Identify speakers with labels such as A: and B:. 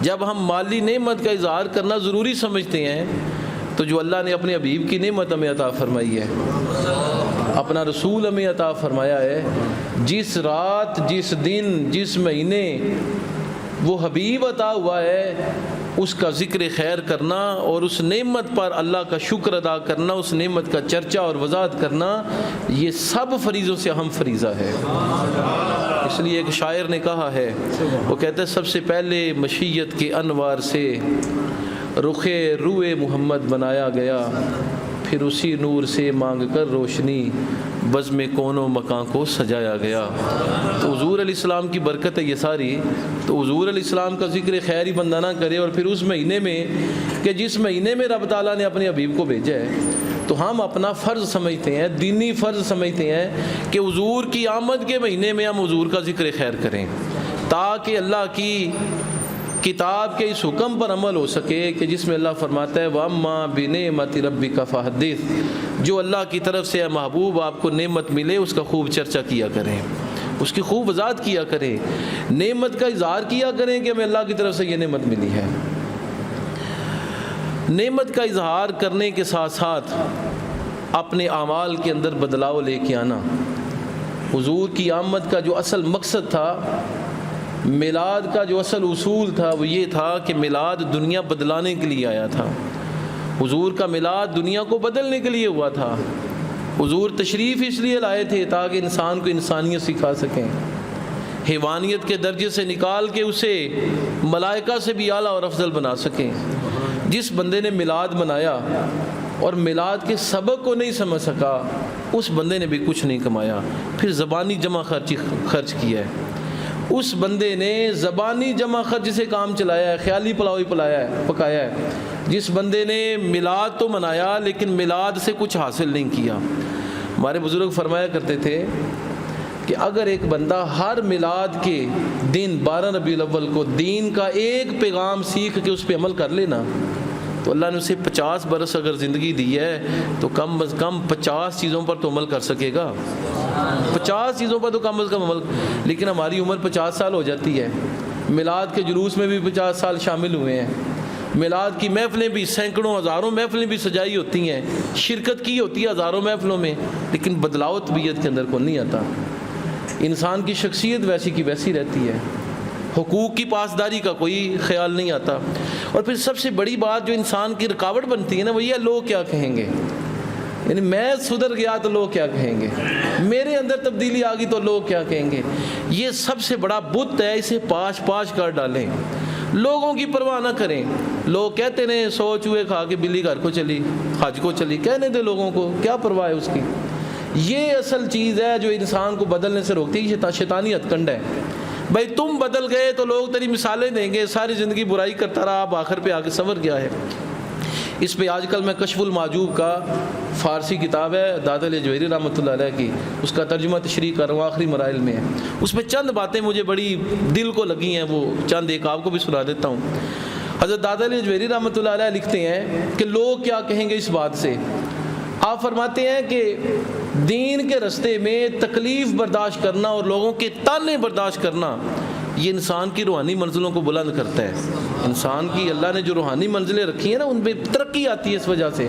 A: جب ہم مالی نعمت کا اظہار کرنا ضروری سمجھتے ہیں تو جو اللہ نے اپنے حبیب کی نعمت ہمیں عطا فرمائی ہے، اپنا رسول ہمیں عطا فرمایا ہے، جس رات، جس دن، جس مہینے وہ حبیب عطا ہوا ہے، اس کا ذکر خیر کرنا اور اس نعمت پر اللہ کا شکر ادا کرنا، اس نعمت کا چرچا اور وضاحت کرنا، یہ سب فریضوں سے اہم فریضہ ہے۔ اس لیے ایک شاعر نے کہا ہے، وہ کہتا ہے سب سے پہلے مشیت کے انوار سے رخ روئے محمد بنایا گیا، پھر اسی نور سے مانگ کر روشنی بزم کون و مکان کو سجایا گیا۔ تو حضور علیہ السلام کی برکت ہے یہ ساری۔ تو حضور علیہ السلام کا ذکر خیر ہی بندہ نہ کرے، اور پھر اس مہینے میں کہ جس مہینے میں رب تعالیٰ نے اپنے حبیب کو بھیجا ہے، تو ہم اپنا فرض سمجھتے ہیں، دینی فرض سمجھتے ہیں کہ حضور کی آمد کے مہینے میں ہم حضور کا ذکر خیر کریں، تاکہ اللہ کی کتاب کے اس حکم پر عمل ہو سکے کہ جس میں اللہ فرماتا ہے وَأَمَّا بِنِعْمَةِ رَبِّكَ فَحَدِّثْ، جو اللہ کی طرف سے محبوب آپ کو نعمت ملے اس کا خوب چرچا کیا کریں، اس کی خوب وضاحت کیا کریں، نعمت کا اظہار کیا کریں کہ ہمیں اللہ کی طرف سے یہ نعمت ملی ہے۔ نعمت کا اظہار کرنے کے ساتھ ساتھ اپنے اعمال کے اندر بدلاؤ لے کے آنا۔ حضور کی آمد کا جو اصل مقصد تھا، میلاد کا جو اصل اصول تھا، وہ یہ تھا کہ میلاد دنیا بدلانے کے لیے آیا تھا۔ حضور کا میلاد دنیا کو بدلنے کے لیے ہوا تھا۔ حضور تشریف اس لیے لائے تھے تاکہ انسان کو انسانیت سکھا سکیں، حیوانیت کے درجے سے نکال کے اسے ملائکہ سے بھی اعلیٰ اور افضل بنا سکیں۔ جس بندے نے میلاد منایا اور میلاد کے سبق کو نہیں سمجھ سکا، اس بندے نے بھی کچھ نہیں کمایا، پھر زبانی جمع خرچ کیا ہے۔ اس بندے نے زبانی جمع خرچ سے کام چلایا ہے، خیالی پلاؤ ہی پکایا ہے۔ جس بندے نے میلاد تو منایا لیکن میلاد سے کچھ حاصل نہیں کیا۔ ہمارے بزرگ فرمایا کرتے تھے کہ اگر ایک بندہ ہر میلاد کے دن 12 ربیع الاول کو دین کا ایک پیغام سیکھ کے اس پہ عمل کر لینا، تو اللہ نے اسے 50 برس اگر زندگی دی ہے تو کم از کم 50 چیزوں پر تو عمل کر سکے گا، 50 چیزوں پر تو کم از کم عمل۔ لیکن ہماری عمر 50 سال ہو جاتی ہے، میلاد کے جلوس میں بھی 50 سال شامل ہوئے ہیں، میلاد کی محفلیں بھی سینکڑوں ہزاروں محفلیں بھی سجائی ہوتی ہیں، شرکت کی ہوتی ہے ہزاروں محفلوں میں، لیکن بدلاؤ طبیعت کے اندر کو نہیں آتا۔ انسان کی شخصیت ویسی کی ویسی رہتی ہے، حقوق کی پاسداری کا کوئی خیال نہیں آتا۔ اور پھر سب سے بڑی بات جو انسان کی رکاوٹ بنتی ہے نا، وہ یہ لوگ کیا کہیں گے، یعنی میں سدھر گیا تو لوگ کیا کہیں گے، میرے اندر تبدیلی آ گئی تو لوگ کیا کہیں گے۔ یہ سب سے بڑا بت ہے، اسے پاش کر ڈالیں، لوگوں کی پرواہ نہ کریں۔ لوگ کہتے ہیں 100 چوہے کھا کے بلی گھر کو چلی، حج کو چلی، کہنے دے لوگوں کو، کیا پرواہ ہے اس کی۔ یہ اصل چیز ہے جو انسان کو بدلنے سے روکتی ہے، شیطانی ہتھکنڈ ہے۔ بھائی تم بدل گئے تو لوگ تیری مثالیں دیں گے، ساری زندگی برائی کرتا رہا، اب آخر پہ آگے سنور گیا ہے۔ اس پہ آج کل میں کشف المعجوب کا فارسی کتاب ہے داتا علی جوہری رحمۃ اللہ علیہ کی، اس کا ترجمہ تشریح کر رہا ہوں، آخری مراحل میں ہے۔ اس میں چند باتیں مجھے بڑی دل کو لگی ہیں، وہ چند ایک آپ کو بھی سنا دیتا ہوں۔ حضرت داتا علی جوہری رحمۃ اللہ علیہ لکھتے ہیں کہ لوگ کیا کہیں گے اس بات سے۔ آپ فرماتے ہیں کہ دین کے رستے میں تکلیف برداشت کرنا اور لوگوں کے تانے برداشت کرنا، یہ انسان کی روحانی منزلوں کو بلند کرتا ہے۔ انسان کی اللہ نے جو روحانی منزلیں رکھی ہیں نا، ان پہ ترقی آتی ہے اس وجہ سے۔